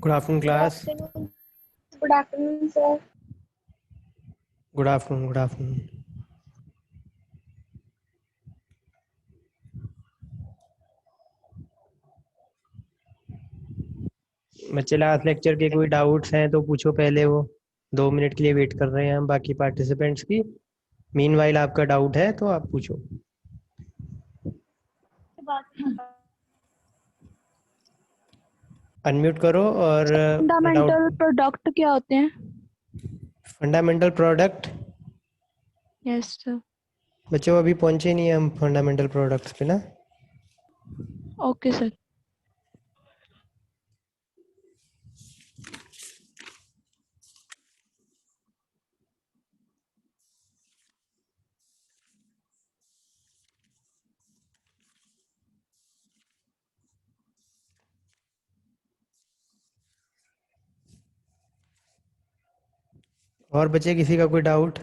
Good afternoon class. Good afternoon, sir. Good afternoon, good afternoon. बच्चे last lecture के कोई doubts हैं तो पूछो पहले। वो 2 मिनट के लिए वेट कर रहे हैं हम बाकी पार्टिसिपेंट्स की। मीनवाइल आपका डाउट है तो आप पूछो। अनम्यूट करो और फंडामेंटल प्रोडक्ट क्या होते हैं? Fundamental product. Yes sir. बच्चों अभी पहुंचे नहीं हैं हम फंडामेंटल प्रोडक्ट्स पे ना। Okay sir. और बच्चे किसी का कोई doubt?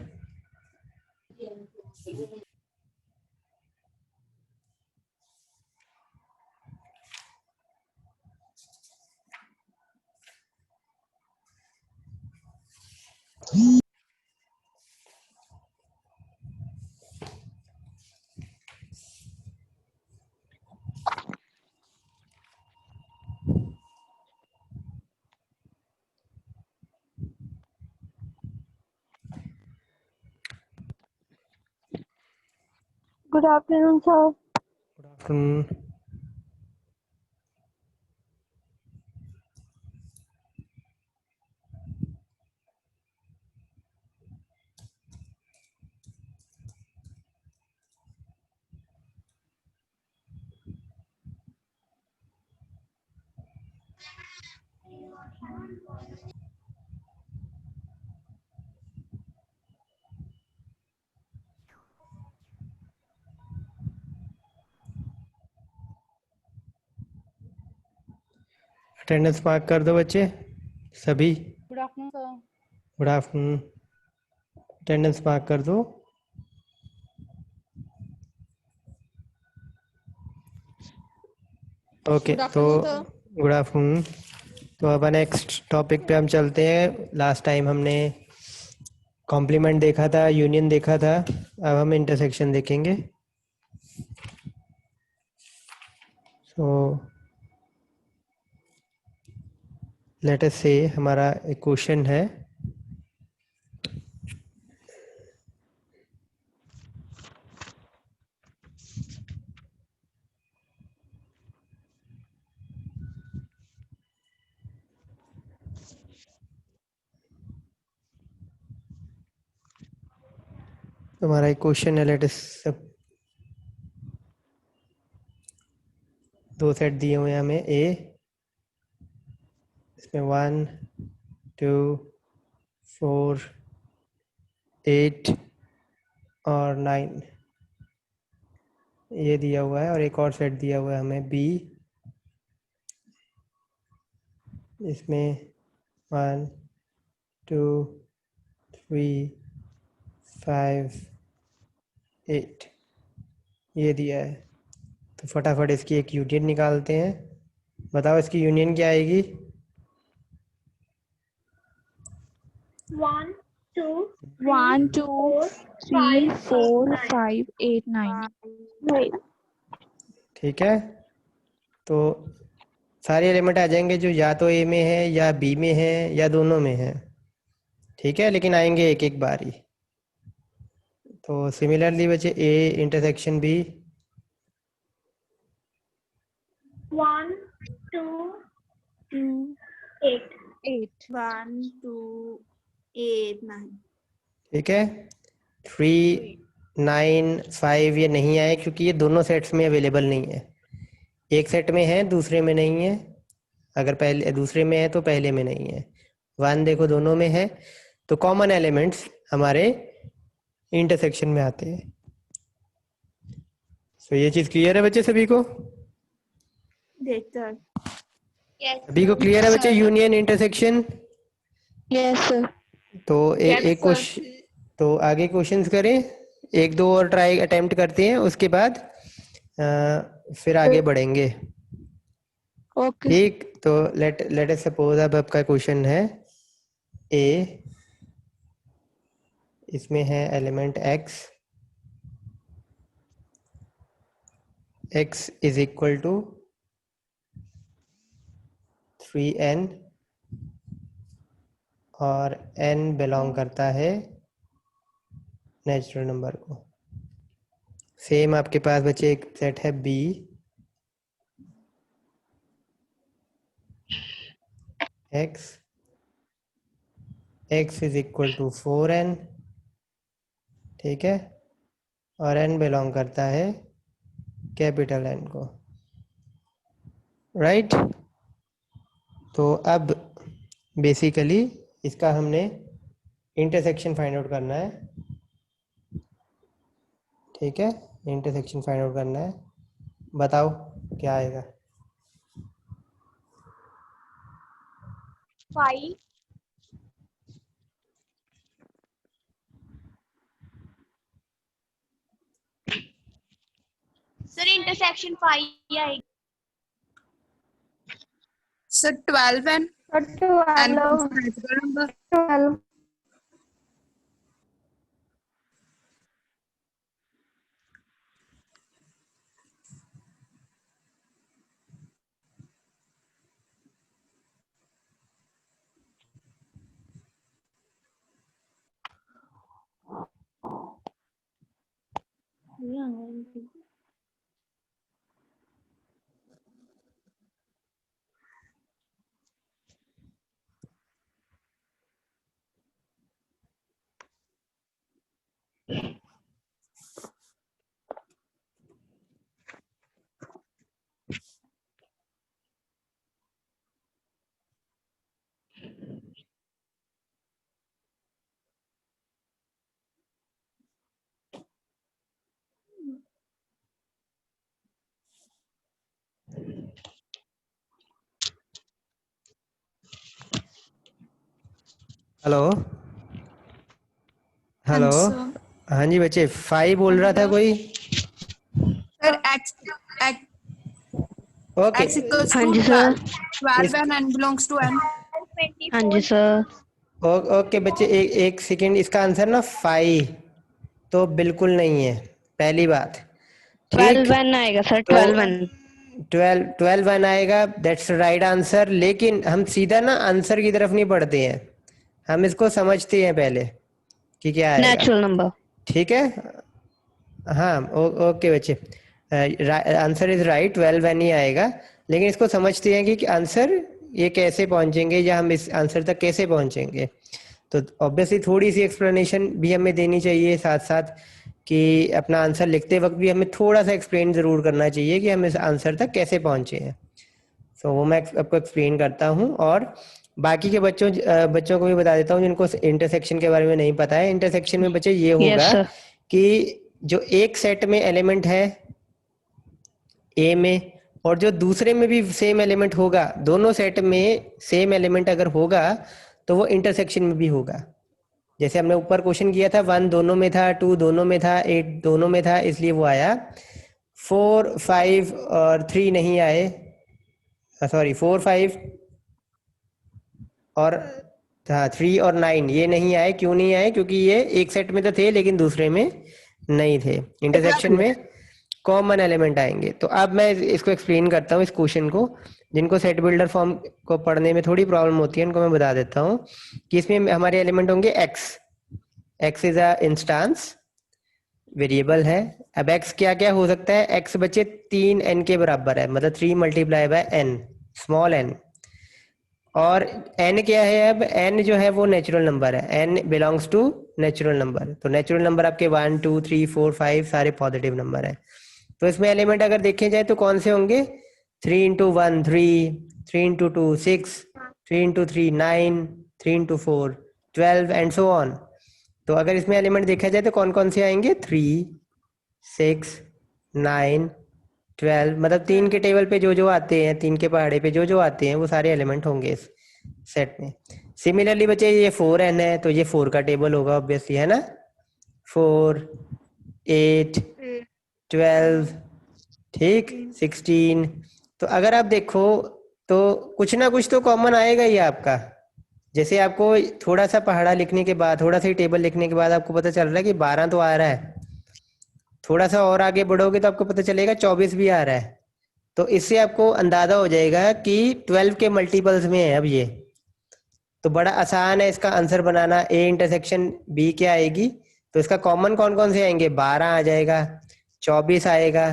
Good afternoon, sir. Good afternoon. Attendance mark कर दो बच्चे सभी। Good afternoon sir. Good afternoon. Attendance mark कर दो। ओके तो गुड आफ्टरनून। तो अब नेक्स्ट टॉपिक पे हम चलते हैं। लास्ट टाइम हमने कॉम्प्लीमेंट देखा था, यूनियन देखा था, अब हम इंटरसेक्शन देखेंगे। सो लेट अस से हमारा एक क्वेश्चन है। हमारा एक क्वेश्चन है, लेट अस दो सेट दिए हुए हैं हमें ए, इसमें 1 2 4 8 और 9 ये दिया हुआ है, और एक और सेट दिया हुआ है हमें बी, इसमें 1 2 3 5 8 ये दिया है। तो फटाफट इसकी एक यूनियन निकालते हैं। बताओ इसकी यूनियन क्या आएगी? 1, 2, 1 2 3 4 5 8 9। 9. ठीक है, तो सारे एलिमेंट आ जाएंगे जो या तो ए में है या बी में है या दोनों में है। ठीक है, लेकिन आएंगे एक एक बार ही। तो सिमिलरली बच्चे ए इंटरसेक्शन बी 1, 2, 2 8. 8 1 2 8 9। ठीक है, 3 9 5 ये नहीं आए क्योंकि ये दोनों सेट्स में अवेलेबल नहीं है। एक सेट में है दूसरे में नहीं है, अगर पहले दूसरे में है तो पहले में नहीं है। 1 देखो दोनों में है, तो कॉमन एलिमेंट्स हमारे इंटरसेक्शन में आते हैं। तो ये चीज क्लियर है बच्चे सभी को? सभी को क्लियर है बच्चे, यूनियन इंटरसेक्शन? Yes sir. तो एक क्वेश्चन, तो आगे क्वेश्चंस करें, एक दो और ट्राई अटेम्प्ट करते हैं, उसके बाद फिर आगे बढ़ेंगे। ओके ठीक, तो लेट अस सपोज अब आपका क्वेश्चन है ए, इसमें है element x is equal to 3n और n बिलोंग करता है नेचुरल नंबर को। सेम आपके पास बच्चे एक सेट है b, x is equal to 4n, ठीक है, और n बिलोंग करता है कैपिटल N को, राइट। तो अब बेसिकली इसका हमने इंटरसेक्शन फाइंड आउट करना है, ठीक है, इंटरसेक्शन फाइंड आउट करना है। बताओ क्या आएगा। 5 सर इंटरसेक्शन 5 आएगी। Sir, 12 and sir 12 natural number. 12 hello hello, sir. हाँ जी बच्चे, 5 बोल रहा था कोई। Sir, x ओके, equals हाँ to जी sir 12 and n belongs to n. हाँ जी सर ओके बच्चे, एक सेकेंड, इसका आंसर ना 5 तो बिल्कुल नहीं है, पहली बात, ठीक। 12 आएगा सर तो 12 12 1 आएगा, दैट्स राइट आंसर। लेकिन हम सीधा ना आंसर की तरफ नहीं पढ़ते हैं, हम इसको समझते हैं पहले कि क्या आएगा, नेचुरल नंबर ठीक है। हाँ, ओके बच्चे, आंसर इज राइट, 12 एन ही आएगा। लेकिन इसको समझते हैं कि आंसर ये कैसे पहुंचेंगे या हम इस आंसर तक कैसे पहुंचेंगे। तो ऑब्वियसली थोड़ी सी एक्सप्लेनेशन भी हमें देनी चाहिए साथ साथ, कि अपना आंसर लिखते वक्त भी हमें थोड़ा सा एक्सप्लेन ज़रूर करना चाहिए कि हम इस आंसर तक कैसे पहुंचे हैं। सो वो मैं आपको एक्सप्लेन करता हूँ, और बाकी के बच्चों को भी बता देता हूँ जिनको इंटरसेक्शन के बारे में नहीं पता है। इंटरसेक्शन में बच्चे ये यस होगा सर कि जो एक सेट में एलिमेंट है ए में, और जो दूसरे में भी सेम एलिमेंट होगा, दोनों सेट में सेम एलिमेंट अगर होगा तो वो इंटरसेक्शन में भी होगा। जैसे हमने ऊपर क्वेश्चन किया था, 1 दोनों में था, 2 दोनों में था, 8 दोनों में था, इसलिए वो आया। 4 5 और 3 नहीं आए, सॉरी 4 5 और हाँ 3 और 9 ये नहीं आए। क्यों नहीं आए? क्योंकि ये एक सेट में तो थे लेकिन दूसरे में नहीं थे। इंटरसेक्शन में कॉमन एलिमेंट आएंगे। तो अब मैं इसको एक्सप्लेन करता हूँ, इस क्वेश्चन को। जिनको सेट बिल्डर फॉर्म को पढ़ने में थोड़ी प्रॉब्लम होती है उनको मैं बता देता हूँ कि इसमें हमारे एलिमेंट होंगे x is a instance variable है। अब एक्स क्या क्या हो सकता है? एक्स बच्चे 3 एन के बराबर है, मतलब 3 multiply by n, small n. और एन क्या है? अब एन जो है वो नेचुरल नंबर है, n belongs to natural number. तो नेचुरल नंबर आपके 1 2 3 4 5 सारे पॉजिटिव नंबर है। तो इसमें एलिमेंट अगर देखे जाए तो कौन से होंगे? 3 into 1 3, 3 into 2 6, 3 into 3 9, 3 into 4 12 and so on. तो अगर इसमें एलिमेंट देखा जाए तो कौन कौन से आएंगे? 3 6 9 12, मतलब 3 के टेबल पे जो जो आते हैं, 3 के पहाड़े पे जो जो आते हैं वो सारे एलिमेंट होंगे इस सेट में। सिमिलरली बच्चे ये 4n है तो ये 4 का टेबल होगा ऑब्वियसली, है ना। 4 8 12, ठीक, 16। तो अगर आप देखो तो कुछ ना कुछ तो कॉमन आएगा ही आपका। जैसे आपको थोड़ा सा पहाड़ा लिखने के बाद, थोड़ा सा टेबल लिखने के बाद आपको पता चल रहा है कि 12 तो आ रहा है, थोड़ा सा और आगे बढ़ोगे तो आपको पता चलेगा 24 भी आ रहा है। तो इससे आपको अंदाजा हो जाएगा कि 12 के मल्टीपल्स में है अब ये। तो बड़ा आसान है इसका आंसर बनाना। ए इंटरसेक्शन बी क्या आएगी, तो इसका कॉमन कौन कौन से आएंगे, 12 आ जाएगा, 24 आएगा,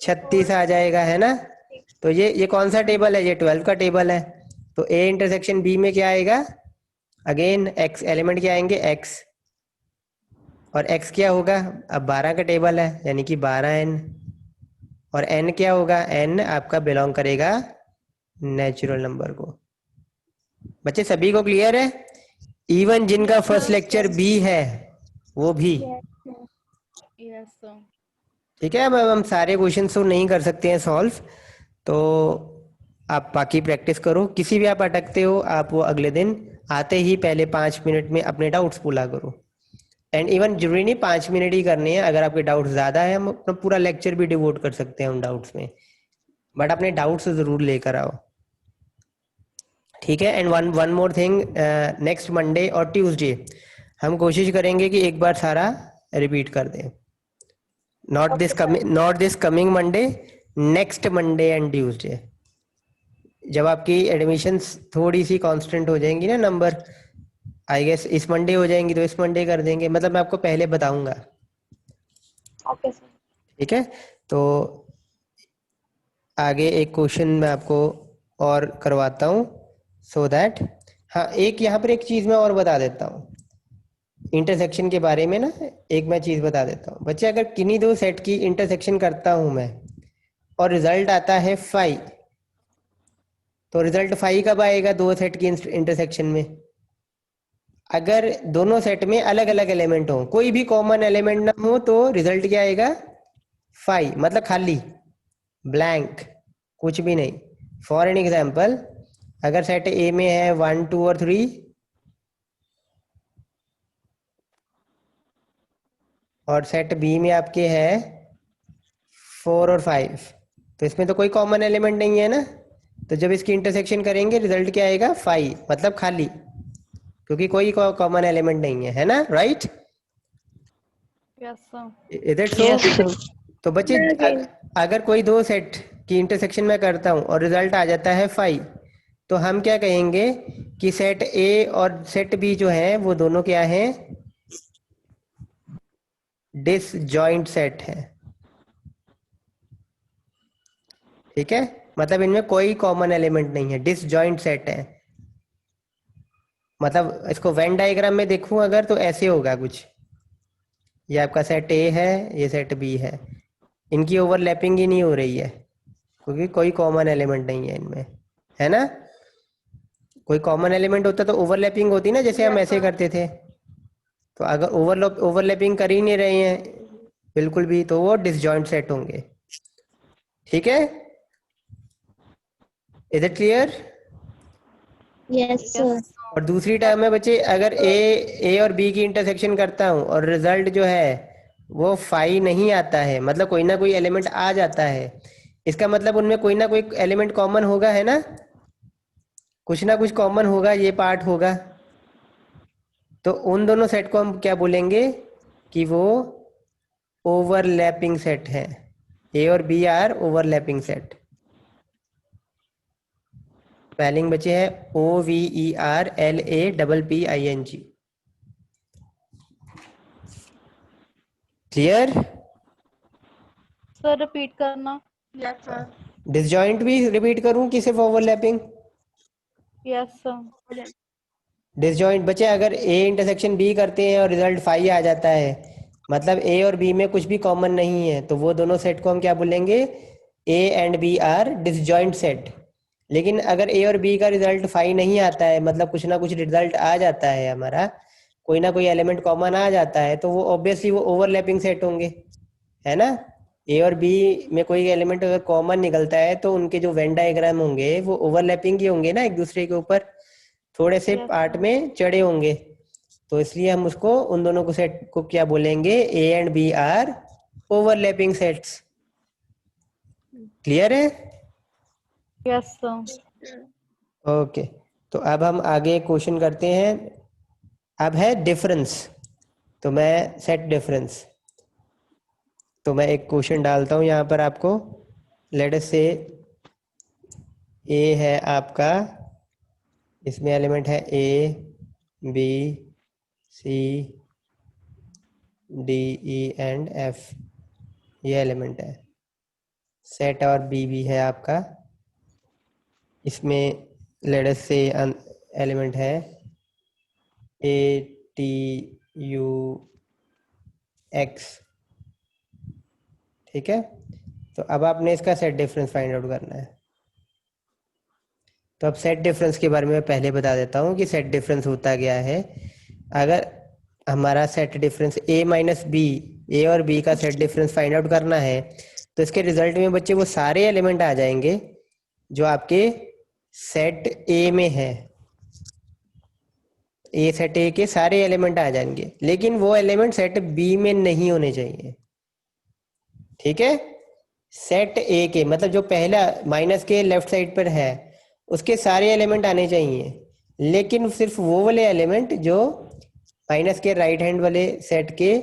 36 आ जाएगा, है ना। तो ये कौन सा टेबल है, ये 12 का टेबल है। तो ए इंटरसेक्शन बी में क्या आएगा, अगेन एक्स एलिमेंट क्या आएंगे, एक्स, और एक्स क्या होगा, अब 12 का टेबल है यानी कि 12n, और n क्या होगा, n आपका बिलोंग करेगा नेचुरल नंबर को। बच्चे सभी को क्लियर है, इवन जिनका फर्स्ट लेक्चर बी है वो भी। Yes sir. ठीक है, अब हम सारे क्वेश्चन तो नहीं कर सकते हैं सॉल्व, तो आप बाकी प्रैक्टिस करो। किसी भी आप अटकते हो, आप वो अगले दिन आते ही पहले 5 मिनट में अपने डाउट्स पूरा करो। एंड इवन जरूरी नहीं 5 मिनट ही करने हैं, अगर आपके डाउट्स ज़्यादा है हम अपना पूरा लेक्चर भी डिवोट कर सकते हैं उन डाउट्स में, बट अपने डाउट्स ज़रूर लेकर आओ। ठीक है। And one more thing, next Monday और ट्यूसडे हम कोशिश करेंगे कि एक बार सारा रिपीट कर दें। Not this coming Monday, next Monday and Tuesday. जब आपकी एडमिशन्स थोड़ी सी कांस्टेंट हो जाएंगी ना, नंबर आई गेस इस मंडे हो जाएंगी तो इस मंडे कर देंगे, मतलब मैं आपको पहले बताऊंगा। Okay sir. ठीक है, तो आगे एक क्वेश्चन मैं आपको और करवाता हूँ सो दैट, हाँ एक यहाँ पर एक चीज़ मैं और बता देता हूँ इंटरसेक्शन के बारे में ना। एक मैं चीज़ बता देता हूँ बच्चे, अगर किन्हीं दो सेट की इंटरसेक्शन करता हूँ मैं और रिजल्ट आता है 5, तो रिजल्ट 5 कब आएगा, दो सेट की इंटरसेक्शन में। अगर दोनों सेट में अलग अलग एलिमेंट हो, कोई भी कॉमन एलिमेंट ना हो, तो रिजल्ट क्या आएगा, 5, मतलब खाली ब्लैंक, कुछ भी नहीं। फॉर एन एग्जाम्पल, अगर सेट ए में है 1 2 और 3, और सेट बी में आपके है 4 और 5, तो इसमें तो कोई कॉमन एलिमेंट नहीं है ना, तो जब इसकी इंटरसेक्शन करेंगे रिजल्ट क्या आएगा, 5, मतलब खाली, क्योंकि कोई कॉमन एलिमेंट नहीं है ना, right. Yes sir. Is it so? तो बच्चे अगर कोई दो सेट की इंटरसेक्शन में करता हूं और रिजल्ट आ जाता है 5, तो हम क्या कहेंगे कि सेट ए और सेट बी जो है वो दोनों क्या हैं, डिसजॉइंट सेट है। ठीक है, मतलब इनमें कोई कॉमन एलिमेंट नहीं है, डिसजॉइंट सेट है। मतलब इसको वेन डायग्राम में देखूं अगर, तो ऐसे होगा कुछ, ये आपका सेट ए है, ये सेट बी है, इनकी ओवरलैपिंग ही नहीं हो रही है क्योंकि कोई कॉमन एलिमेंट नहीं है इनमें, है ना। कोई कॉमन एलिमेंट होता तो ओवरलैपिंग होती ना, जैसे हम ऐसे करते थे। तो अगर ओवरलैपिंग कर ही नहीं रहे हैं बिल्कुल भी, तो वो डिसजॉइंट सेट होंगे। ठीक है, is it clear? Yes sir. और दूसरी टर्म है बच्चे, अगर ए और बी की इंटरसेक्शन करता हूं और रिजल्ट जो है वो 5 नहीं आता है, मतलब कोई ना कोई एलिमेंट आ जाता है, इसका मतलब उनमें कोई ना कोई एलिमेंट कॉमन होगा, है ना, कुछ ना कुछ कॉमन होगा, ये पार्ट होगा। तो उन दोनों सेट को हम क्या बोलेंगे कि वो ओवरलैपिंग सेट है। ए और B are overlapping set. Spelling बचे है OVERLAPPING। क्लियर? सर रिपीट करना। Yes, sir. डिसजॉइंट भी रिपीट करूं कि सिर्फ ओवरलैपिंग? Yes sir. डिसजॉइंट बचे, अगर ए इंटरसेक्शन बी करते हैं और रिजल्ट 5 आ जाता है, मतलब ए और बी में कुछ भी कॉमन नहीं है, तो वो दोनों सेट को हम क्या बोलेंगे, A and B are disjoint set. लेकिन अगर ए और बी का रिजल्ट 5 नहीं आता है, मतलब कुछ ना कुछ रिजल्ट आ जाता है हमारा, कोई ना कोई एलिमेंट कॉमन आ जाता है, तो वो ऑब्वियसली वो ओवरलैपिंग सेट होंगे, है ना। ए और बी में कोई एलिमेंट अगर कॉमन निकलता है तो उनके जो वेन डायग्राम होंगे वो ओवरलैपिंग ही होंगे ना, एक दूसरे के ऊपर थोड़े से Yes, पार्ट sir. में चढ़े होंगे। तो इसलिए हम उसको उन दोनों को सेट को क्या बोलेंगे, A and B are overlapping sets. Clear है? Yes sir. ओके, तो अब हम आगे क्वेश्चन करते हैं। अब है डिफरेंस, तो मैं सेट डिफरेंस, तो मैं एक क्वेश्चन डालता हूँ यहाँ पर आपको। लेट अस से ए है आपका, इसमें एलिमेंट है A B C D E and F, ये एलिमेंट है। सेट और बी भी है आपका, इसमें लेट अस से एलिमेंट है ए टी यू एक्स। ठीक है, तो अब आपने इसका सेट डिफरेंस फाइंड आउट करना है। तो अब सेट डिफरेंस के बारे में मैं पहले बता देता हूँ कि सेट डिफरेंस होता क्या है। अगर हमारा सेट डिफरेंस ए माइनस बी, ए और बी का सेट डिफरेंस फाइंड आउट करना है, तो इसके रिजल्ट में बच्चे वो सारे एलिमेंट आ जाएंगे जो आपके सेट ए में है। ए सेट ए के सारे एलिमेंट आ जाएंगे, लेकिन वो एलिमेंट सेट बी में नहीं होने चाहिए। ठीक है, सेट ए के मतलब जो पहला माइनस के लेफ्ट साइड पर है उसके सारे एलिमेंट आने चाहिए, लेकिन सिर्फ वो वाले एलिमेंट जो माइनस के राइट हैंड वाले सेट के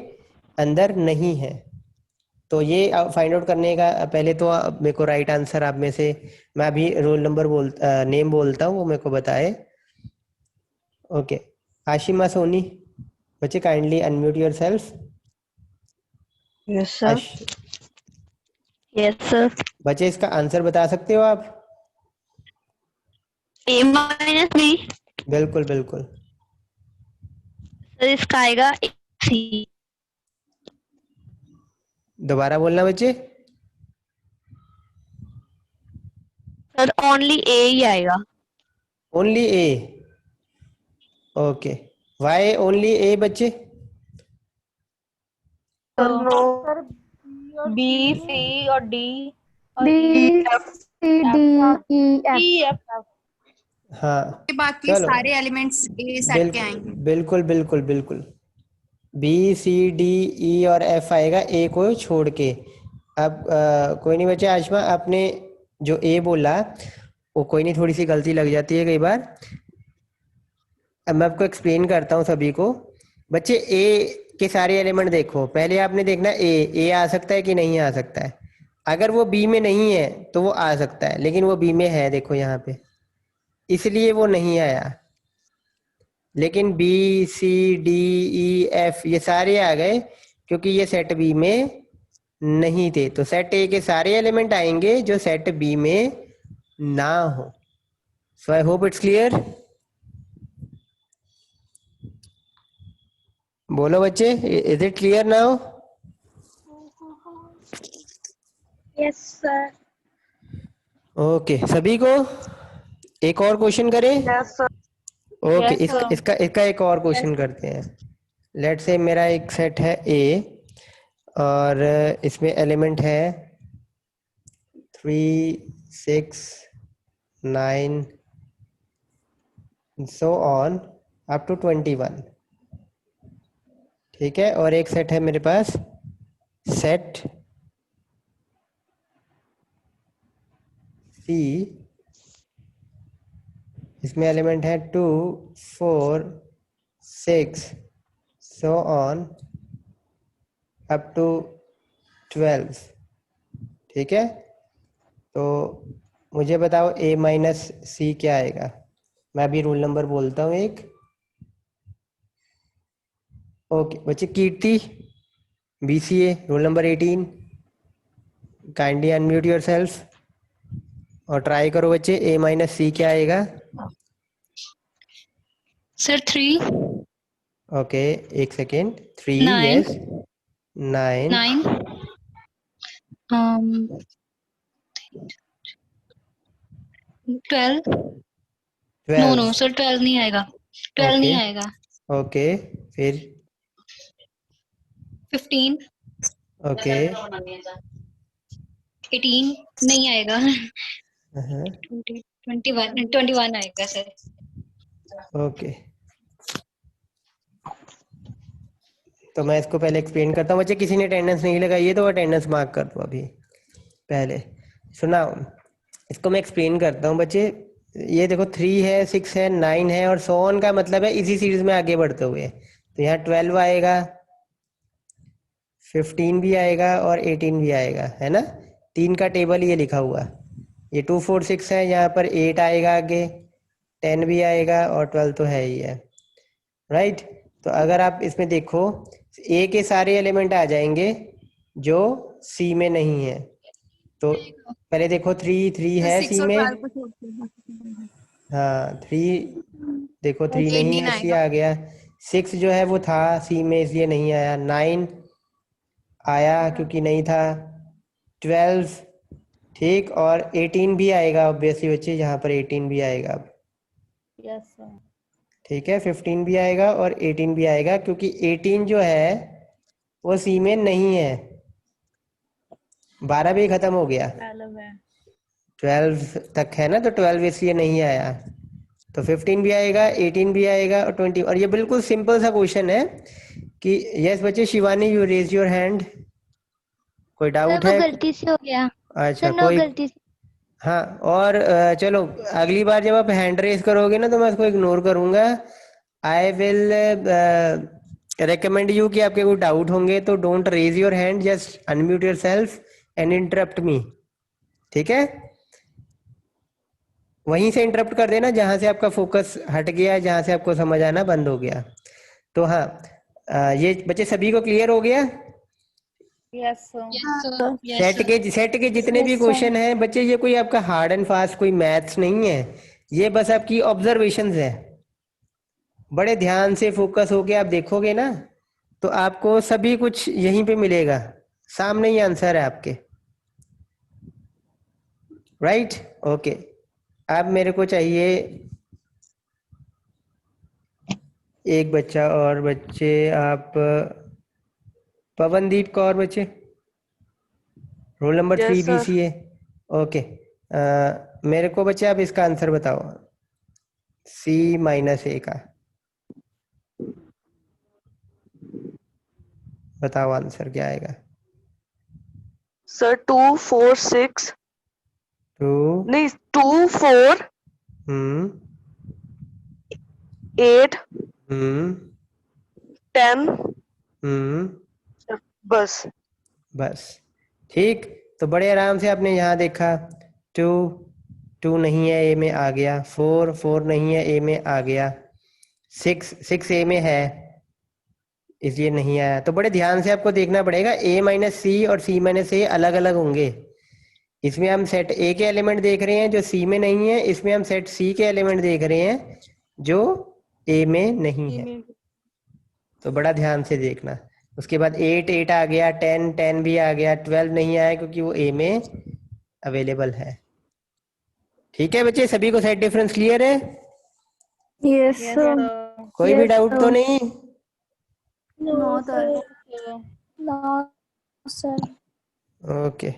अंदर नहीं है। तो ये फाइंड आउट करने का पहले तो मेरे को राइट आंसर आप में से, मैं अभी रोल नंबर नेम बोलता हूँ, वो मेरे को बताए। ओके, आशिमा सोनी, बच्चे kindly unmute your self. Yes sir. Yes sir. बच्चे इसका आंसर बता सकते हो आप? ए माइनस बी। बिल्कुल बिल्कुल। सर इसका आएगा सी। दोबारा बोलना बच्चे। सर ओनली ए ही आएगा। ओनली ए, ओके। वाई ओनली ए बच्चे? सर बी सी और D B C D E F. हाँ, बाकी चलो। सारे एलिमेंट्स ए सेट के आएंगे। बिल्कुल बिल्कुल बिल्कुल, बी सी डी ई और एफ आएगा ए को छोड़ के। अब कोई नहीं बच्चे, आशमा आपने जो ए बोला वो कोई नहीं, थोड़ी सी गलती लग जाती है कई बार। अब मैं आपको एक्सप्लेन करता हूँ सभी को। बच्चे ए के सारे एलिमेंट देखो, पहले आपने देखना ए आ सकता है कि नहीं आ सकता है। अगर वो बी में नहीं है तो वो आ सकता है, लेकिन वो बी में है, देखो यहाँ पे, इसलिए वो नहीं आया। लेकिन B C D E F ये सारे आ गए क्योंकि ये सेट बी में नहीं थे। तो सेट ए के सारे एलिमेंट आएंगे जो सेट बी में ना हो। सो आई होप इट्स क्लियर। बोलो बच्चे, is it clear now? Yes, sir. Okay, सभी को एक और क्वेश्चन करें? Yes sir. Okay, Yes, sir. इसका एक और क्वेश्चन करते हैं। लेट से मेरा एक सेट है ए और इसमें एलिमेंट है 3 6 9 सो ऑन अप टू 21। ठीक है, और एक सेट है मेरे पास सेट सी, इसमें एलिमेंट है 2 4 6 सो ऑन अप टू 12। ठीक है, तो मुझे बताओ ए माइनस सी क्या आएगा। मैं अभी रूल नंबर बोलता हूँ एक। ओके बच्चे, कीर्ति BCA roll number 18, kindly unmute your self और ट्राई करो बच्चे, ए माइनस सी क्या आएगा। सर 3 ओके, एक सेकेंड, 3 9 यस 9 9 12। नो 12। सर 12 नहीं आएगा। 12 नहीं ओके आएगा। ओके, फिर 15 ओके 18 नहीं आएगा। 21 आएगा सर। ओके, तो मैं इसको पहले एक्सप्लेन करता हूँ। बच्चे किसी ने अटेंडेंस नहीं लगाई है तो अटेंडेंस मार्क कर दो। अभी पहले सुनाओ, इसको मैं एक्सप्लेन करता हूँ बच्चे। ये देखो 3 है, 6 है, 9 है और सो ऑन का मतलब है इसी सीरीज में आगे बढ़ते हुए। तो यहाँ 12 आएगा, 15 भी आएगा और 18 भी आएगा, है ना। 3 का टेबल ये लिखा हुआ। ये 2 4 6 है, यहाँ पर 8 आएगा आगे, 10 भी आएगा और 12 तो है ही है, राइट। तो अगर आप इसमें देखो ए के सारे एलिमेंट आ जाएंगे जो सी में नहीं है। तो पहले देखो 3 है सी 6 और में, 12 को छोड़ के हाँ 3, देखो 3 नहीं 18 है इसलिए आएगा। आ गया। 6 जो है वो था सी में इसलिए नहीं आया। 9 आया क्योंकि नहीं था। 12 ठीक, और 18 भी आएगा ऑब्वियसली बच्चे, यहाँ पर 18 भी आएगा अब। Yes sir. ठीक है, 15 भी आएगा और 18 भी आएगा क्योंकि 18 जो है वो सी में नहीं है। 12 भी खत्म हो गया, 12 है। 12 तक है ना, तो 12 इसलिए नहीं आया। तो 15 भी आएगा, 18 भी आएगा और 20। और ये बिल्कुल सिंपल सा क्वेश्चन है कि यस बच्चे, Shivani you raise your hand, कोई सर डाउट वो है? गलती से हो गया। अच्छा सर नो कोई, गलती से। हाँ। और चलो अगली बार जब आप हैंड रेज करोगे ना तो मैं उसको इग्नोर करूंगा। आई विल रेकमेंड यू कि आपके कोई डाउट होंगे तो don't raise your hand, just unmute yourself and interrupt me, ठीक है। वहीं से इंटरप्ट कर देना जहां से आपका फोकस हट गया, जहां से आपको समझ आना बंद हो गया। तो हाँ, ये बच्चे सभी को क्लियर हो गया। Yes sir. सेट के जितने भी क्वेश्चन हैं बच्चे, ये कोई आपका हार्ड एंड फास्ट कोई मैथ्स नहीं है, ये बस आपकी ऑब्जर्वेशंस है। बड़े ध्यान से फोकस होके आप देखोगे ना तो आपको सभी कुछ यहीं पे मिलेगा, सामने ही आंसर है आपके, राइट। ओके, अब मेरे को चाहिए एक बच्चा और, बच्चे आप पवनदीप कौर बच्चे, रोल नंबर 3 BCA। ओके, मेरे को बच्चे आप इसका आंसर बताओ, C-A का बताओ आंसर क्या आएगा। सर 2 4 6 टू, नहीं 2 4 हम्म 8 हम्म 10 बस। बस, ठीक। तो बड़े आराम से आपने यहाँ देखा, 2 2 नहीं है, ए में आ गया। 4 4 नहीं है, ए में आ गया। 6 ए में है इसलिए नहीं आया। तो बड़े ध्यान से आपको देखना पड़ेगा, A-C और C-A अलग अलग होंगे। इसमें हम सेट ए के एलिमेंट देख रहे हैं जो सी में नहीं है, इसमें हम सेट सी के एलिमेंट देख रहे हैं जो ए में नहीं है। तो बड़ा ध्यान से देखना। उसके बाद 8 आ गया, 10 भी आ गया, 12 नहीं आया क्योंकि वो ए में अवेलेबल है। ठीक है बच्चे, सभी को सेट डिफरेंस क्लियर है? Yes yes sir. कोई भी डाउट तो नहीं? No sir. No sir. Okay.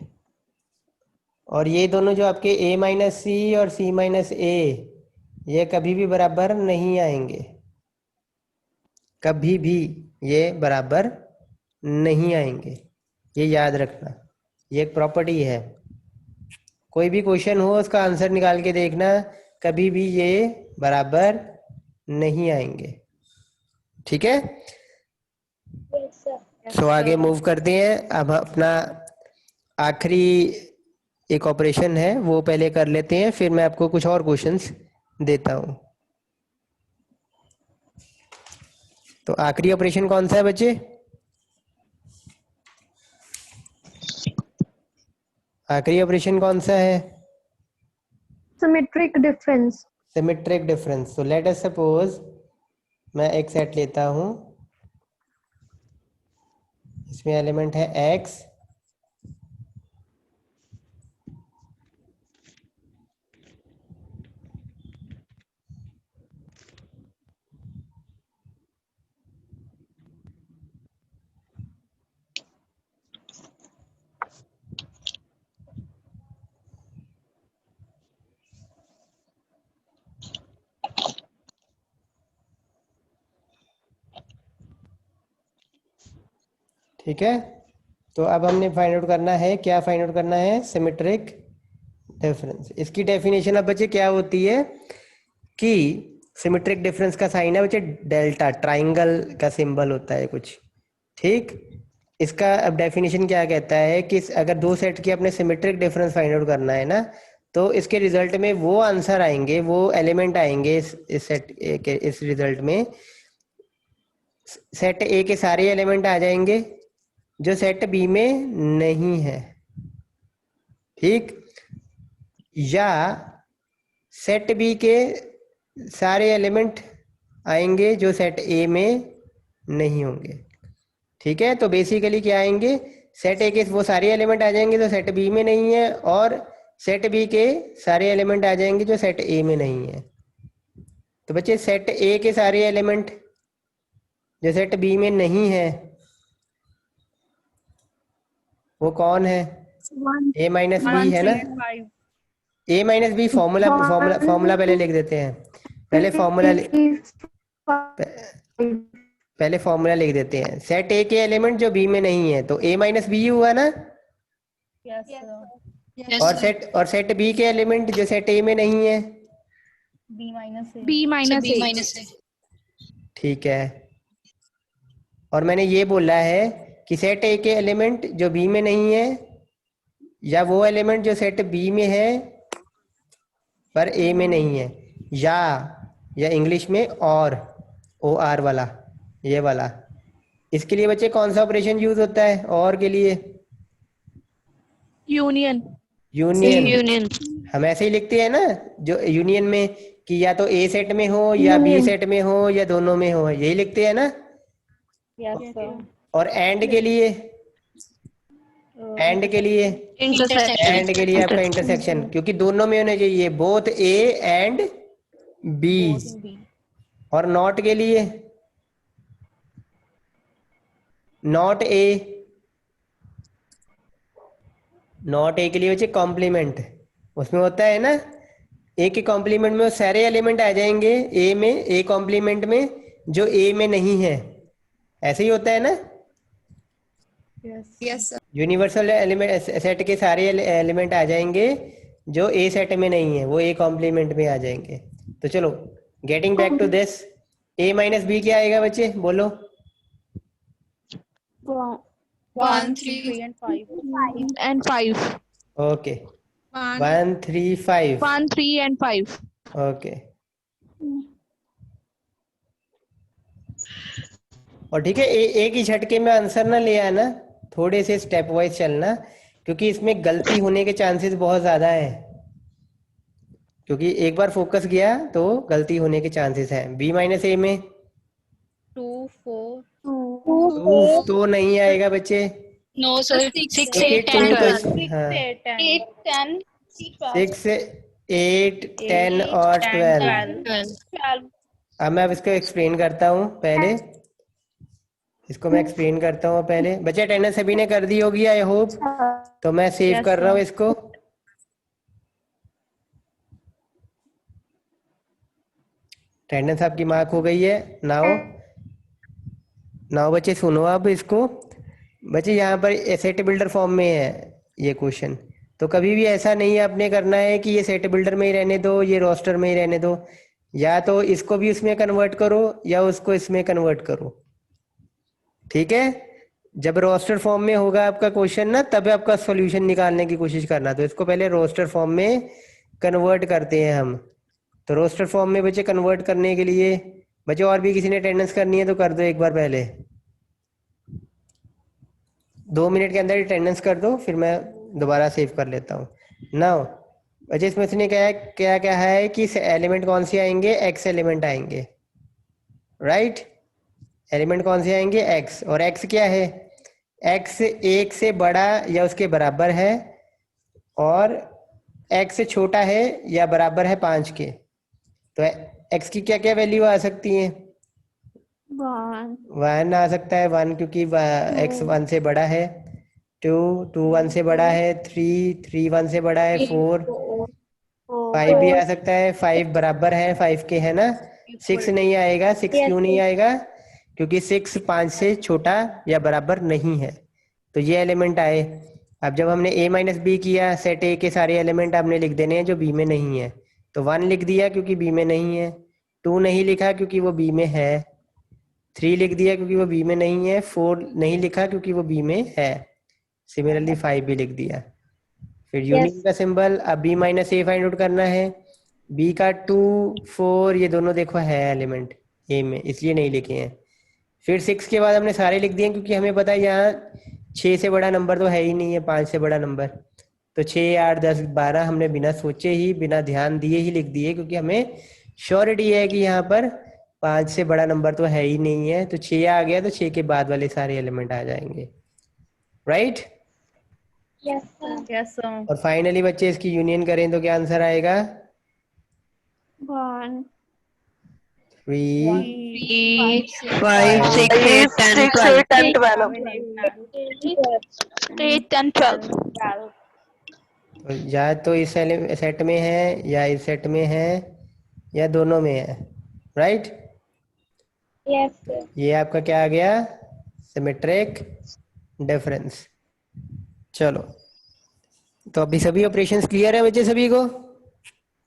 और ये दोनों जो आपके A-C और C-A, ये कभी भी बराबर नहीं आएंगे, कभी भी ये बराबर नहीं आएंगे, ये याद रखना। ये एक प्रॉपर्टी है, कोई भी क्वेश्चन हो उसका आंसर निकाल के देखना, कभी भी ये बराबर नहीं आएंगे, ठीक है। Yes sir. सो आगे मूव करते हैं। अब अपना आखिरी एक ऑपरेशन है वो पहले कर लेते हैं, फिर मैं आपको कुछ और क्वेश्चंस देता हूं। तो आखिरी ऑपरेशन कौन सा है बच्चे? आखिरी ऑपरेशन कौन सा है? Symmetric difference. Symmetric difference. तो लेट अस सपोज मैं एक सेट लेता हूं, इसमें एलिमेंट है x, ठीक है। तो अब हमने फाइंड आउट करना है, क्या फाइंड आउट करना है? Symmetric difference. इसकी डेफिनेशन अब बच्चे क्या होती है कि सिमेट्रिक डिफरेंस का साइन है बच्चे डेल्टा, ट्राइंगल का सिंबल होता है कुछ, ठीक। इसका अब डेफिनेशन क्या कहता है कि अगर दो सेट की अपने सिमेट्रिक डिफरेंस फाइंड आउट करना है ना, तो इसके रिजल्ट में वो आंसर आएंगे, वो एलिमेंट आएंगे इस सेट के इस रिजल्ट में, सेट ए के सारे एलिमेंट आ जाएंगे जो सेट बी में नहीं है, ठीक। या सेट बी के सारे एलिमेंट आएंगे जो सेट ए में नहीं होंगे, ठीक है। तो बेसिकली क्या आएंगे, सेट ए के वो सारे एलिमेंट आ जाएंगे जो सेट बी में नहीं है, और सेट बी के सारे एलिमेंट आ जाएंगे जो सेट ए में नहीं है। तो बच्चे सेट ए के सारे एलिमेंट जो सेट बी में नहीं है वो कौन है, ए माइनस बी है ना। A minus B formula formula formula पहले लिख देते हैं, पहले फॉर्मूला लिख देते हैं। सेट ए के एलिमेंट जो बी में नहीं है तो ए माइनस बी हुआ ना, और सेट बी के एलिमेंट जो सेट ए में नहीं है B minus A. ठीक है। और मैंने ये बोला है कि सेट ए के एलिमेंट जो बी में नहीं है, या वो एलिमेंट जो सेट बी में है पर ए में नहीं है, या इंग्लिश में और, ओ आर वाला, ये वाला। इसके लिए बच्चे कौन सा ऑपरेशन यूज होता है और के लिए, Union. यूनियन। हम ऐसे ही लिखते हैं ना जो यूनियन में, कि या तो ए सेट में हो या बी सेट में हो या दोनों में हो, यही लिखते हैं ना। और एंड के लिए, एंड के लिए आपका इंटरसेक्शन, क्योंकि दोनों में होने चाहिए, बोथ ए एंड बी। और नॉट के लिए, नॉट ए, नॉट ए के लिए बच्चे कॉम्प्लीमेंट, उसमें होता है ना ए के कॉम्प्लीमेंट में वो सारे एलिमेंट आ जाएंगे ए में, ए कॉम्प्लीमेंट में जो ए में नहीं है, ऐसे ही होता है ना। यूनिवर्सल एलिमेंट सेट के सारे एलिमेंट आ जाएंगे जो ए सेट में नहीं है, वो ए कॉम्प्लीमेंट में आ जाएंगे। तो चलो getting back to this, A minus B क्या आएगा बच्चे, बोलो। 1, 3 and 5. Okay 1 3 5, 1, 3 and 5. ओके। और ठीक है, एक ही झटके में आंसर ना ले आना, थोड़े से स्टेप वाइज चलना, क्योंकि इसमें गलती होने के चांसेस बहुत ज्यादा है, क्योंकि एक बार फोकस गया तो गलती होने के चांसेस हैं। बी माइनस ए में 2 4 2 तो नहीं आएगा बच्चे, No, sir. 6, क्योंकि 8, 2 10, तो 12. हाँ 8 10 6 8 10 और 12। 12. अब मैं अब इसको एक्सप्लेन करता हूँ पहले, इसको मैं एक्सप्लेन करता हूँ पहले। बच्चे अटेंडेंस सभी ने कर दी होगी आई होप, तो मैं सेव कर रहा हूँ इसको। अटेंडेंस आपकी मार्क हो गई है। नाउ बच्चे सुनो अब इसको। बच्चे यहाँ पर सेट बिल्डर फॉर्म में है ये क्वेश्चन, तो कभी भी ऐसा नहीं आपने करना है कि ये सेट बिल्डर में ही रहने दो, ये रोस्टर में ही रहने दो, या तो इसको भी इसमें कन्वर्ट करो या उसको इसमें कन्वर्ट करो, ठीक है। जब रोस्टर फॉर्म में होगा आपका क्वेश्चन ना, तब आपका सॉल्यूशन निकालने की कोशिश करना। तो इसको पहले रोस्टर फॉर्म में कन्वर्ट करते हैं हम। तो रोस्टर फॉर्म में बच्चे कन्वर्ट करने के लिए, बच्चे और भी किसी ने अटेंडेंस करनी है तो कर दो एक बार, पहले 2 मिनट के अंदर अटेंडेंस कर दो, फिर मैं दोबारा सेव कर लेता हूँ। नाउ बच्चे इसमें उसने क्या क्या है कि एलिमेंट कौन से आएंगे, एक्स एलिमेंट आएंगे, राइट। एलिमेंट कौन से आएंगे, एक्स। और एक्स क्या है, एक्स 1 से बड़ा या उसके बराबर है, और एक्स से छोटा है या बराबर है 5 के। तो एक्स की क्या क्या वैल्यू आ सकती है, 1 आ सकता है, 1 क्योंकि एक्स 1 से बड़ा है, 2 1 से बड़ा है, 3 1 से बड़ा है, 4 5 भी आ सकता है, 5 बराबर है 5 के, है ना। 6 नहीं आएगा, 6 क्यों नहीं आएगा, क्योंकि 6 5 से छोटा या बराबर नहीं है। तो ये एलिमेंट आए। अब जब हमने a माइनस बी किया, सेट ए के सारे एलिमेंट आपने लिख देने हैं जो बी में नहीं है। तो 1 लिख दिया क्योंकि बी में नहीं है, 2 नहीं लिखा क्योंकि वो बी में है, 3 लिख दिया क्योंकि वो बी में नहीं है, 4 नहीं लिखा क्योंकि वो बी में है। सिमिलरली 5 भी लिख दिया। फिर यूनियन का सिंबल, अब बी माइनस ए फाइंड आउट करना है। बी का 2 4 ये दोनों देखो है एलिमेंट ए में, इसलिए नहीं लिखे हैं। फिर 6 के बाद हमने सारे लिख दिए क्योंकि हमें पता है यहाँ 6 से बड़ा नंबर तो है ही नहीं है, 5 से बड़ा नंबर। तो 6 8 10 12 हमने बिना सोचे ही बिना ध्यान दिए ही लिख दिए, क्योंकि हमें श्योरिटी है कि यहाँ पर 5 से बड़ा नंबर तो है ही नहीं है। तो 6 आ गया तो 6 के बाद वाले सारे एलिमेंट आ जाएंगे, राइट। Yes, sir. और फाइनली बच्चे इसकी यूनियन करें तो क्या आंसर आएगा? 1 3 5 6 8 10 6 12 8 10 12 8 and 12 तो या तो इस सेट में है या इस सेट में है या दोनों में है, राइट। Yes, sir. ये आपका क्या आ गया? Symmetric difference. चलो, तो अभी सभी ऑपरेशंस क्लियर है बच्चे सभी को?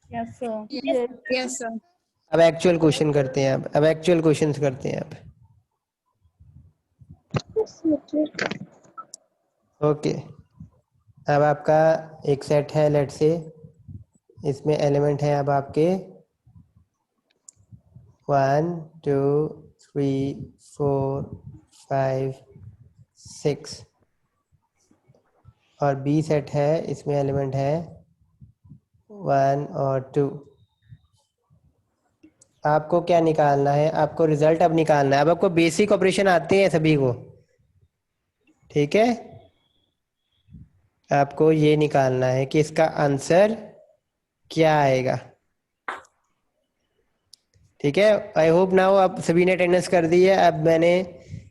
Yes, sir. Yes sir. अब एक्चुअल क्वेश्चन करते हैं। अब एक्चुअल क्वेश्चंस करते हैं अब। ओके, अब आपका एक सेट है, लेट से इसमें एलिमेंट है अब आपके 1 2 3 4 5 6, और बी सेट है, इसमें एलिमेंट है 1 और 2। आपको क्या निकालना है? आपको रिजल्ट अब निकालना है। अब आपको बेसिक ऑपरेशन आते हैं सभी को, ठीक है। आपको ये निकालना है कि इसका आंसर क्या आएगा, ठीक है। आई होप नाउ आप सभी ने अटेंडेंस कर दी है। अब मैंने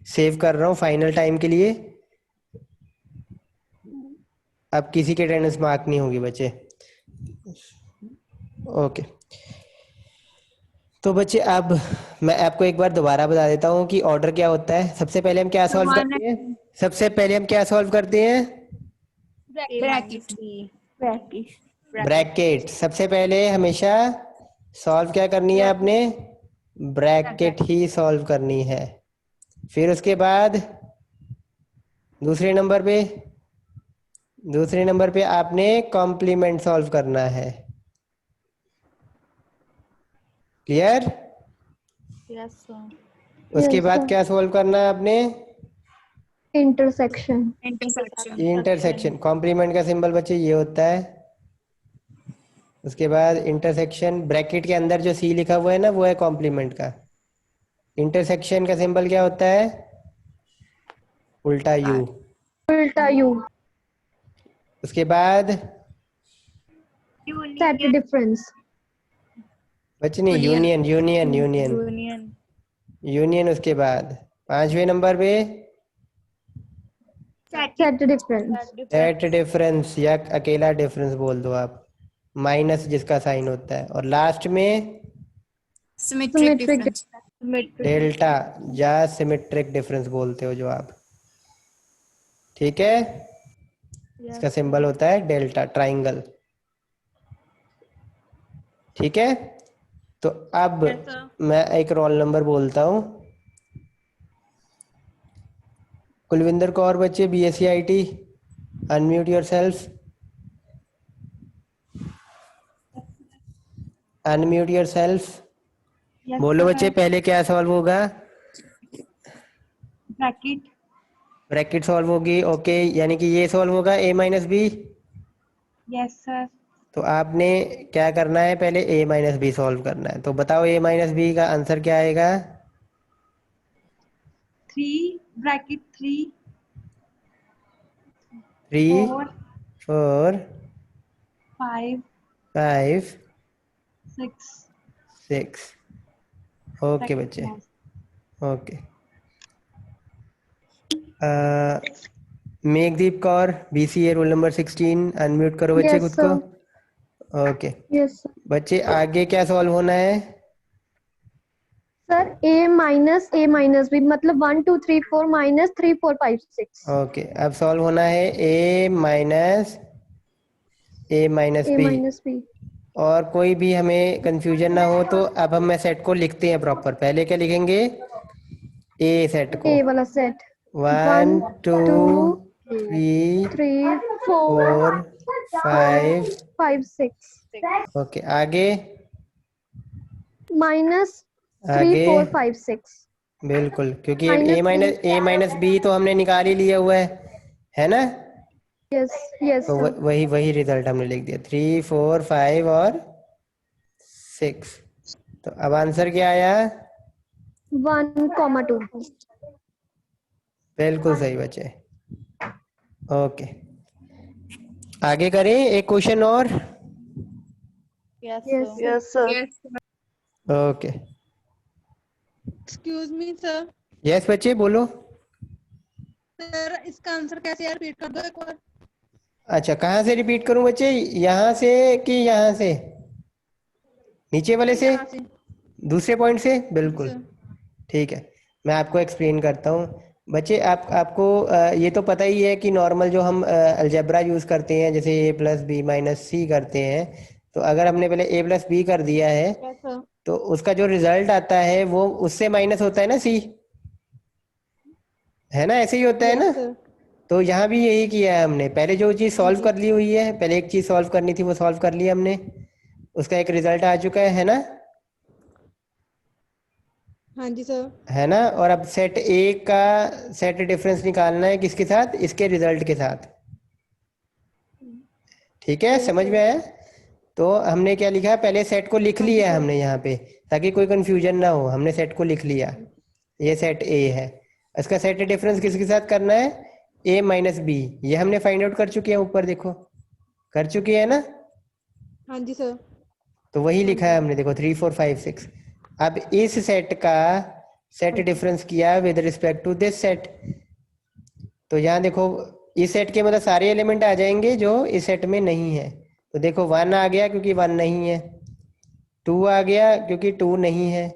सेव कर रहा हूँ फाइनल टाइम के लिए। अब किसी की अटेंडेंस मार्क नहीं होगी बच्चे, ओके। तो बच्चे अब मैं आपको एक बार दोबारा बता देता हूँ कि ऑर्डर क्या होता है। सबसे पहले हम क्या सॉल्व करते हैं? सबसे पहले हम क्या सॉल्व करते हैं? Bracket. ब्रैकेट। सबसे पहले हमेशा सॉल्व क्या करनी है आपने? ब्रैकेट ही सॉल्व करनी है। फिर उसके बाद दूसरे नंबर पे आपने कॉम्प्लीमेंट सॉल्व करना है। क्लियर? Yes, sir. उसके बाद क्या सॉल्व करना है आपने? intersection intersection. कॉम्प्लीमेंट का सिंबल बच्चे ये होता है। उसके बाद इंटरसेक्शन, ब्रैकेट के अंदर जो सी लिखा हुआ है ना, वो है कॉम्प्लीमेंट का। इंटरसेक्शन का सिंबल क्या होता है? उल्टा यू। उसके बाद set difference बच्चे नहीं, यूनियन। उसके बाद 5वें नंबर पे set difference सेट डिफरेंस, या अकेला डिफरेंस बोल दो आप, माइनस जिसका साइन होता है। और लास्ट में सिमेट्रिक डिफरेंस। डेल्टा या सिमेट्रिक डिफरेंस बोलते हो जो आप, ठीक है। इसका सिंबल होता है डेल्टा, ट्राइंगल, ठीक है। तो अब मैं एक रोल नंबर बोलता हूँ। कुलविंदर कौर बच्चे, BSc IT, unmute yourself, unmute yourself. बोलो बच्चे, पहले क्या सॉल्व होगा? ब्रैकेट सॉल्व होगी, ओके। यानी कि ये सॉल्व होगा a minus B. Yes, sir. तो आपने क्या करना है? पहले a माइनस बी सॉल्व करना है। तो बताओ a माइनस बी का आंसर क्या आएगा? 3 bracket 3 3 4 4 5 5 6 6। ओके बच्चे, okay. Meghdeep Kaur, BCA roll number 16, unmute करो बच्चे Yes, खुद sir. को। Okay yes sir. बच्चे, आगे क्या सॉल्व होना है? सर a माइनस b मतलब 1 2 3 4 माइनस 3 4 5 6 ओके, अब सॉल्व होना है a minus a b। Minus b। और कोई भी हमें कंफ्यूजन ना हो तो अब हम सेट को लिखते हैं प्रॉपर। पहले क्या लिखेंगे? ए सेट को। a वाला सेट 1 2 2 3 3 4 4 5। 5 6 ओके, आगे माइनस 3 आगे 4 5 6 बिल्कुल, क्योंकि माइनस ए माइनस बी तो हमने निकाल ही लिया हुआ है ना? यस यस तो सर। वही वही रिजल्ट हमने लिख दिया, 3 4 5 और 6। तो अब आंसर क्या आया? 1 2। बिल्कुल सही बच्चे। ओके, आगे करें एक क्वेश्चन और। Yes, Yes, sir. sir. Yes, sir. Yes. Okay, excuse me sir. Yes बच्चे बोलो। सर इसका आंसर कैसे यार रिपीट कर दो एक बार। अच्छा, कहाँ से रिपीट करूं बच्चे? यहाँ से कि यहाँ से? नीचे वाले से? यहाँ से। दूसरे पॉइंट से? बिल्कुल सर ठीक है, मैं आपको एक्सप्लेन करता हूँ। बच्चे आपको ये तो पता ही है कि नॉर्मल जो हम अलजेब्रा यूज़ करते हैं, जैसे a प्लस बी माइनस सी करते हैं, तो अगर हमने पहले a प्लस बी कर दिया है यस सर। तो उसका जो रिजल्ट आता है वो उससे माइनस होता है ना c, है ना? ऐसे ही होता है ना? Yes sir. तो यहाँ भी यही किया है हमने। पहले जो चीज़ सॉल्व कर ली हुई है, पहले एक चीज़ सॉल्व करनी थी वो सॉल्व कर ली हमने, उसका एक रिजल्ट आ चुका है ना? हाँ जी सर। है ना? और अब सेट ए का सेट डिफरेंस निकालना है किसके साथ? इसके रिजल्ट के साथ। ठीक है, समझ में आया? तो हमने क्या लिखा? पहले सेट को लिख लिया है हमने यहाँ पे, ताकि कोई कंफ्यूजन ना हो। हमने सेट को लिख लिया, ये सेट ए है। इसका सेट डिफरेंस किसके साथ करना है? A minus B. ये हमने फाइंड आउट कर चुके हैं, ऊपर देखो कर चुके हैं ना? हाँ जी सर। तो वही लिखा है हमने, देखो 3 4 5 6। अब इस सेट का सेट डिफरेंस किया with respect to this set. तो यहाँ देखो, इस सेट के मतलब सारे एलिमेंट आ जाएंगे जो इस सेट में नहीं है। तो देखो 1 आ गया क्योंकि 1 नहीं है, 2 आ गया क्योंकि 2 नहीं है,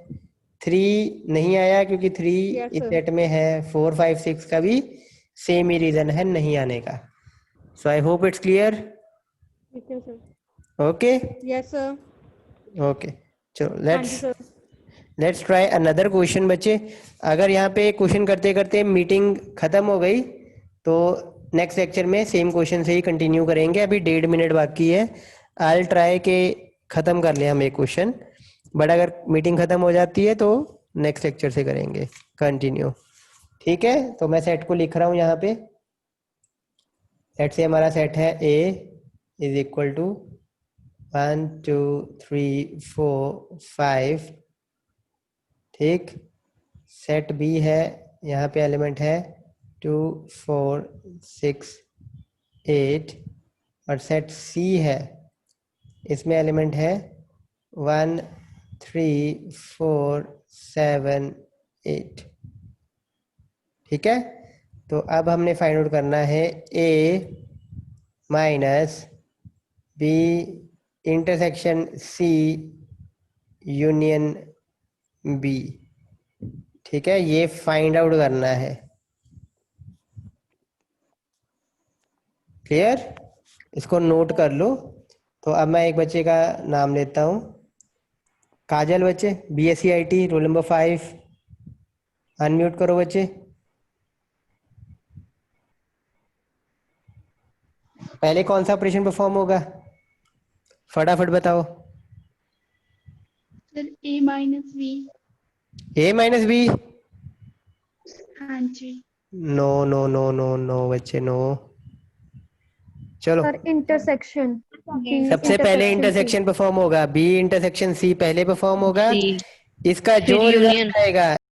3 नहीं आया क्योंकि 3 Yes, इस sir. सेट में है, 4 5 6 का भी सेम ही रीजन है नहीं आने का। So I hope it's clear. ठीक है sir. Okay yes sir. Okay, चलो हाँ जी sir. Let's try another question बच्चे। अगर यहाँ पे क्वेश्चन करते करते मीटिंग खत्म हो गई तो नेक्स्ट लेक्चर में सेम क्वेश्चन से ही कंटिन्यू करेंगे। अभी 1.5 मिनट बाकी है। आई ट्राई के खत्म कर ले हम एक क्वेश्चन, बट अगर मीटिंग खत्म हो जाती है तो नेक्स्ट लेक्चर से करेंगे कंटिन्यू। ठीक है, तो मैं सेट को लिख रहा हूँ यहाँ पे। सेट से हमारा सेट है ए इज इक्वल टू 1 2 3 4 5। ठीक, सेट बी है, यहाँ पे एलिमेंट है 2 4 6 8। और सेट सी है, इसमें एलिमेंट है 1 3 4 7 8। ठीक है, तो अब हमने फाइंड आउट करना है A minus B intersection C union B. ठीक है, ये फाइंड आउट करना है। क्लियर? इसको नोट कर लो। तो अब मैं एक बच्चे का नाम लेता हूँ, काजल बच्चे, BSc IT roll number 5। Unmute करो बच्चे। पहले कौन सा ऑपरेशन परफॉर्म होगा, फटाफट बताओ। Sir a minus b। A minus B? हाँ जी। No no no no no बच्चे, नो। चलो, सर इंटरसेक्शन सबसे पहले इंटरसेक्शन परफॉर्म होगा, बी इंटरसेक्शन सी पहले परफॉर्म होगा। सी इसका फिर जो यूनियन। रिजल्ट आएगा